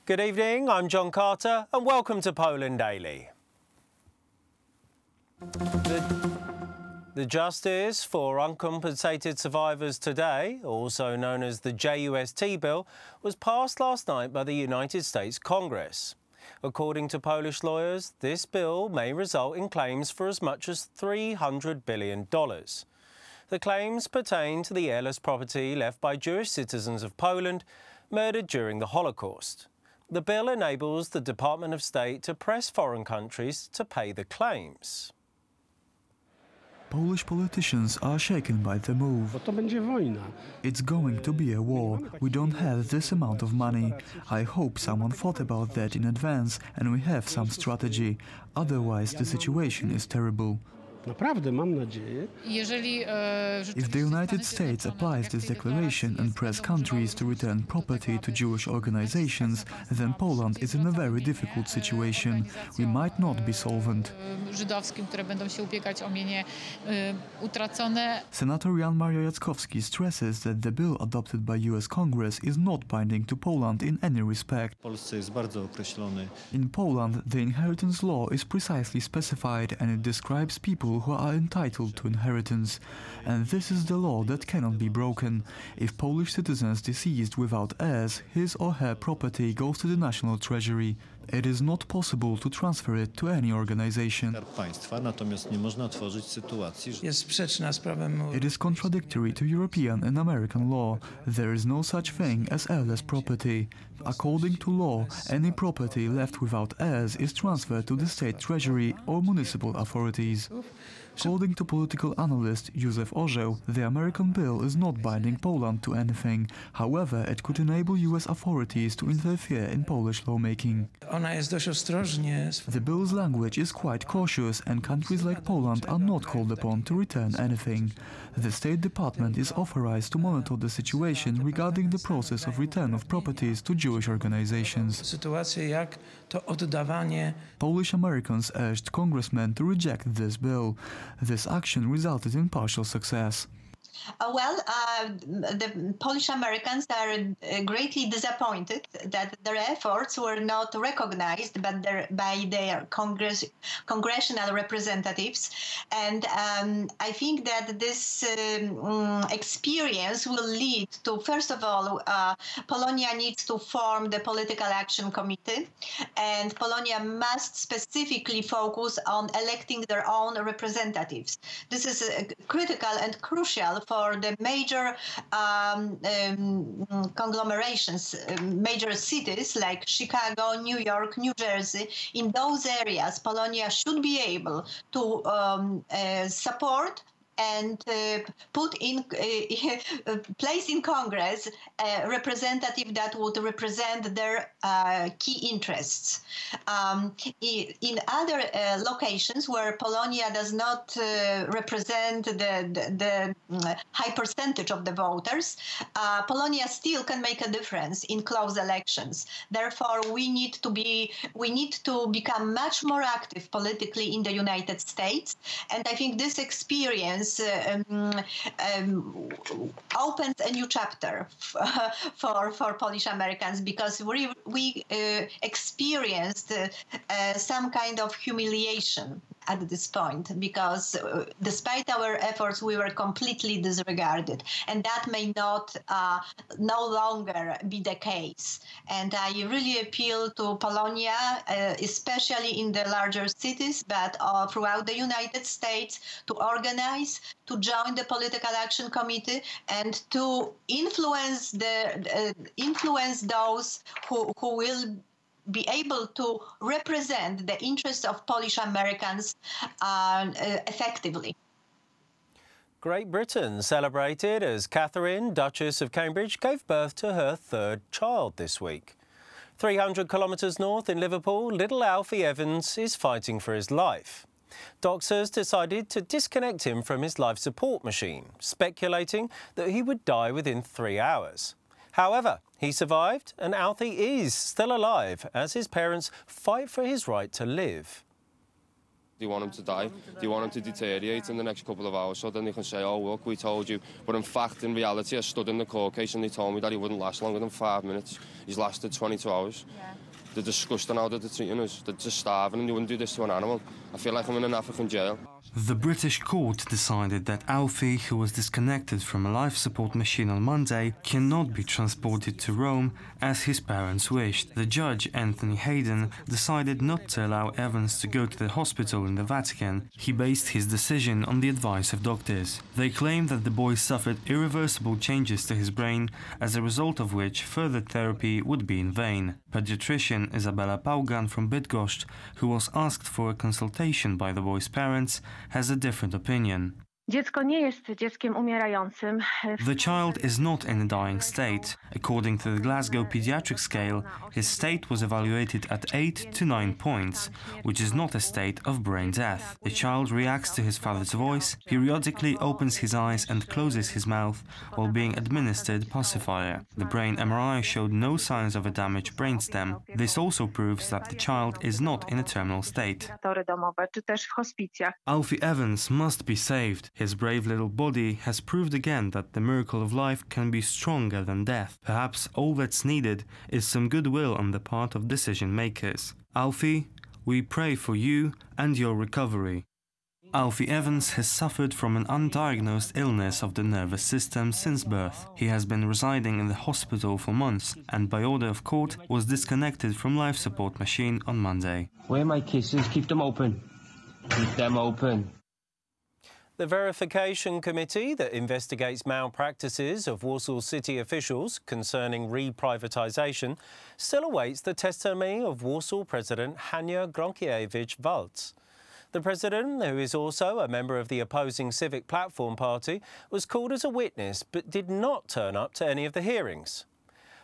Good evening, I'm John Carter and welcome to Poland Daily. The Justice for Uncompensated Survivors Today, also known as the JUST bill, was passed last night by the United States Congress. According to Polish lawyers, this bill may result in claims for as much as $300 billion. The claims pertain to the heirless property left by Jewish citizens of Poland murdered during the Holocaust. The bill enables the Department of State to press foreign countries to pay the claims. Polish politicians are shaken by the move. It's going to be a war. We don't have this amount of money. I hope someone thought about that in advance and we have some strategy. Otherwise, the situation is terrible. If the United States applies this declaration and press countries to return property to Jewish organizations, then Poland is in a very difficult situation. We might not be solvent. Senator Jan Maria Jackowski stresses that the bill adopted by US Congress is not binding to Poland in any respect. In Poland, the inheritance law is precisely specified and it describes people who are entitled to inheritance. And this is the law that cannot be broken. If Polish citizens deceased without heirs, his or her property goes to the national treasury. It is not possible to transfer it to any organization. It is contradictory to European and American law. There is no such thing as heirless property. According to law, any property left without heirs is transferred to the state treasury or municipal authorities. According to political analyst Józef Orzeł, the American bill is not binding Poland to anything. However, it could enable US authorities to interfere in Polish lawmaking. The bill's language is quite cautious and countries like Poland are not called upon to return anything. The State Department is authorized to monitor the situation regarding the process of return of properties to Jewish organizations. Polish Americans urged congressmen to reject this bill. This action resulted in partial success. The Polish Americans are greatly disappointed that their efforts were not recognized by their congressional representatives. And I think that this experience will lead to, first of all, Polonia needs to form the Political Action Committee, and Polonia must specifically focus on electing their own representatives. This is critical and crucial for the major conglomerations, major cities like Chicago, New York, New Jersey. In those areas, Polonia should be able to support and place in Congress a representative that would represent their key interests. In other locations where Polonia does not represent the high percentage of the voters, Polonia still can make a difference in close elections. Therefore, we need to become much more active politically in the United States, and I think this experience opens a new chapter for Polish Americans, because we experienced some kind of humiliation at this point, because despite our efforts, we were completely disregarded, and that may no longer be the case. And I really appeal to Polonia, especially in the larger cities, but throughout the United States, to organize, to join the Political Action Committee, and to influence those who will be able to represent the interests of Polish Americans effectively. Great Britain celebrated as Catherine, Duchess of Cambridge, gave birth to her third child this week. 300 kilometres north in Liverpool, little Alfie Evans is fighting for his life. Doctors decided to disconnect him from his life support machine, speculating that he would die within 3 hours. However, he survived and Alfie is still alive as his parents fight for his right to live. Do you want him to die? Do you want him to deteriorate in the next couple of hours so then they can say, oh, look, we told you. But in fact, in reality, I stood in the court case and they told me that he wouldn't last longer than 5 minutes. He's lasted 22 hours. Yeah. They're disgusting how they're treating us. They're just starving and they wouldn't do this to an animal. I feel like I'm in an African jail. The British court decided that Alfie, who was disconnected from a life support machine on Monday, cannot be transported to Rome as his parents wished. The judge, Anthony Hayden, decided not to allow Evans to go to the hospital in the Vatican. He based his decision on the advice of doctors. They claim that the boy suffered irreversible changes to his brain, as a result of which further therapy would be in vain. Pediatrician Izabela Paugan from Bydgoszcz, who was asked for a consultation by the boy's parents, has a different opinion. Dziecko nie jest dzieckiem umierającym. The child is not in a dying state. According to the Glasgow Pediatric Scale, his state was evaluated at 8 to 9 points, which is not a state of brain death. The child reacts to his father's voice, periodically opens his eyes and closes his mouth while being administered pacifier. The brain MRI showed no signs of a damaged brainstem. This also proves that the child is not in a terminal state. Alfie Evans must be saved. His brave little body has proved again that the miracle of life can be stronger than death. Perhaps all that's needed is some goodwill on the part of decision makers. Alfie, we pray for you and your recovery. Alfie Evans has suffered from an undiagnosed illness of the nervous system since birth. He has been residing in the hospital for months and by order of court was disconnected from life support machine on Monday. Where are my kisses? Keep them open. Keep them open. The verification committee that investigates malpractices of Warsaw city officials concerning reprivatisation still awaits the testimony of Warsaw President Hania Gronkiewicz-Waltz. The president, who is also a member of the opposing Civic Platform Party, was called as a witness but did not turn up to any of the hearings.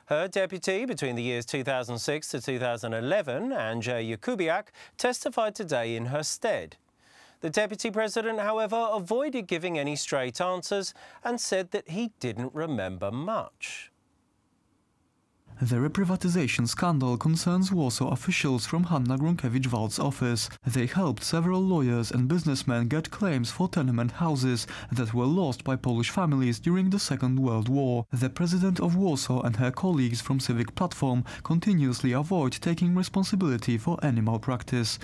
Her deputy between the years 2006 to 2011, Andrzej Jakubiak, testified today in her stead. The Deputy President, however, avoided giving any straight answers and said that he didn't remember much. The reprivatization scandal concerns Warsaw officials from Hanna Gronkiewicz-Waltz's office. They helped several lawyers and businessmen get claims for tenement houses that were lost by Polish families during the Second World War. The president of Warsaw and her colleagues from Civic Platform continuously avoid taking responsibility for any malpractice.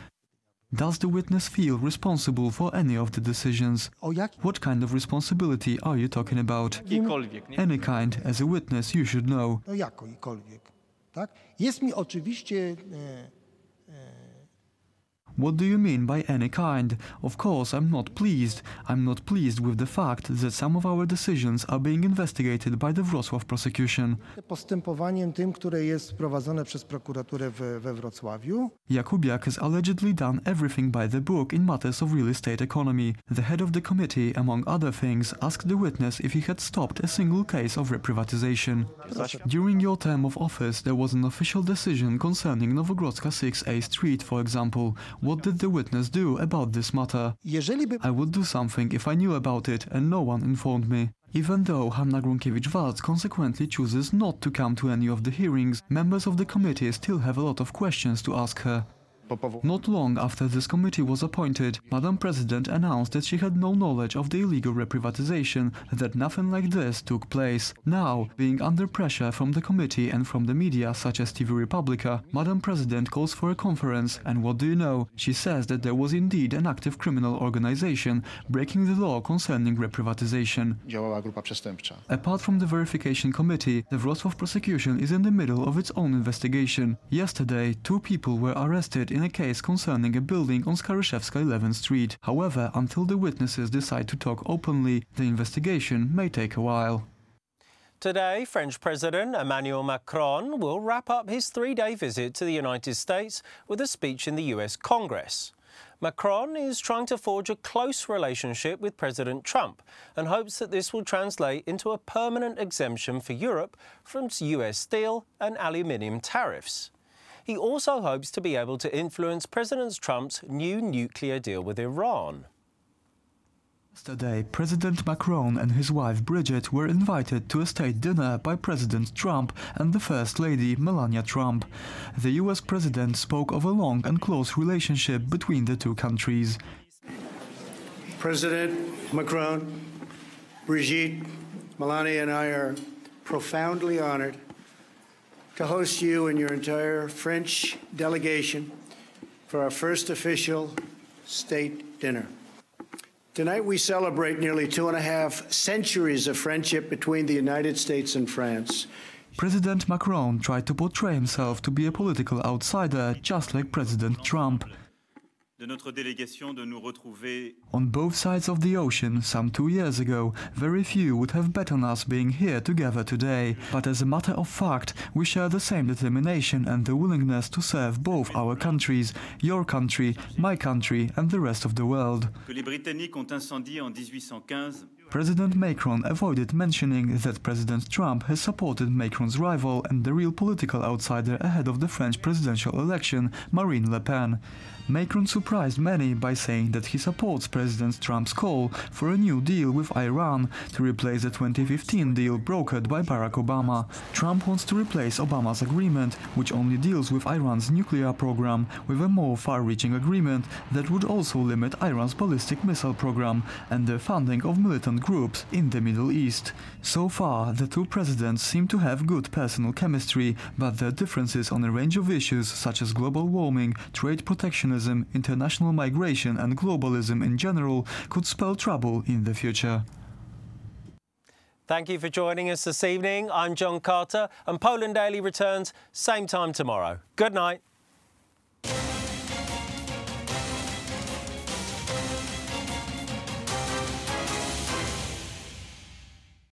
Does the witness feel responsible for any of the decisions? What kind of responsibility are you talking about? Any kind, as a witness, you should know. What do you mean by any kind? Of course, I'm not pleased. I'm not pleased with the fact that some of our decisions are being investigated by the Wrocław prosecution. Postępowaniem tym, które jest prowadzone przez prokuraturę we Wrocławiu. Jakubiak has allegedly done everything by the book in matters of real estate economy. The head of the committee, among other things, asked the witness if he had stopped a single case of reprivatization. During your term of office, there was an official decision concerning Nowogrodzka 6A Street, for example. What did the witness do about this matter? I would do something if I knew about it and no one informed me. Even though Hanna Gronkiewicz-Waltz consequently chooses not to come to any of the hearings, members of the committee still have a lot of questions to ask her. Not long after this committee was appointed, Madam President announced that she had no knowledge of the illegal reprivatization, that nothing like this took place. Now, being under pressure from the committee and from the media such as TV Republika, Madam President calls for a conference, and what do you know? She says that there was indeed an active criminal organization breaking the law concerning reprivatization. Apart from the verification committee, the Wrocław prosecution is in the middle of its own investigation. Yesterday, 2 people were arrested in a case concerning a building on Skaryszewska 11th Street. However, until the witnesses decide to talk openly, the investigation may take a while. Today, French President Emmanuel Macron will wrap up his 3-day visit to the United States with a speech in the US Congress. Macron is trying to forge a close relationship with President Trump and hopes that this will translate into a permanent exemption for Europe from US steel and aluminium tariffs. He also hopes to be able to influence President Trump's new nuclear deal with Iran. Yesterday, President Macron and his wife Brigitte were invited to a state dinner by President Trump and the First Lady Melania Trump. The US president spoke of a long and close relationship between the two countries. President Macron, Brigitte, Melania and I are profoundly honored to host you and your entire French delegation for our first official state dinner. Tonight we celebrate nearly 2.5 centuries of friendship between the United States and France. President Macron tried to portray himself to be a political outsider, just like President Trump. On both sides of the ocean, some 2 years ago, very few would have bet on us being here together today. But as a matter of fact, we share the same determination and the willingness to serve both our countries, your country, my country, and the rest of the world. President Macron avoided mentioning that President Trump has supported Macron's rival and the real political outsider ahead of the French presidential election, Marine Le Pen. Macron surprised many by saying that he supports President Trump's call for a new deal with Iran to replace the 2015 deal brokered by Barack Obama. Trump wants to replace Obama's agreement, which only deals with Iran's nuclear program, with a more far-reaching agreement that would also limit Iran's ballistic missile program and the funding of militant groups in the Middle East. So far, the two presidents seem to have good personal chemistry, but their differences on a range of issues such as global warming, trade protectionism, international migration and globalism in general could spell trouble in the future. Thank you for joining us this evening. I'm John Carter, and Poland Daily returns same time tomorrow. Good night.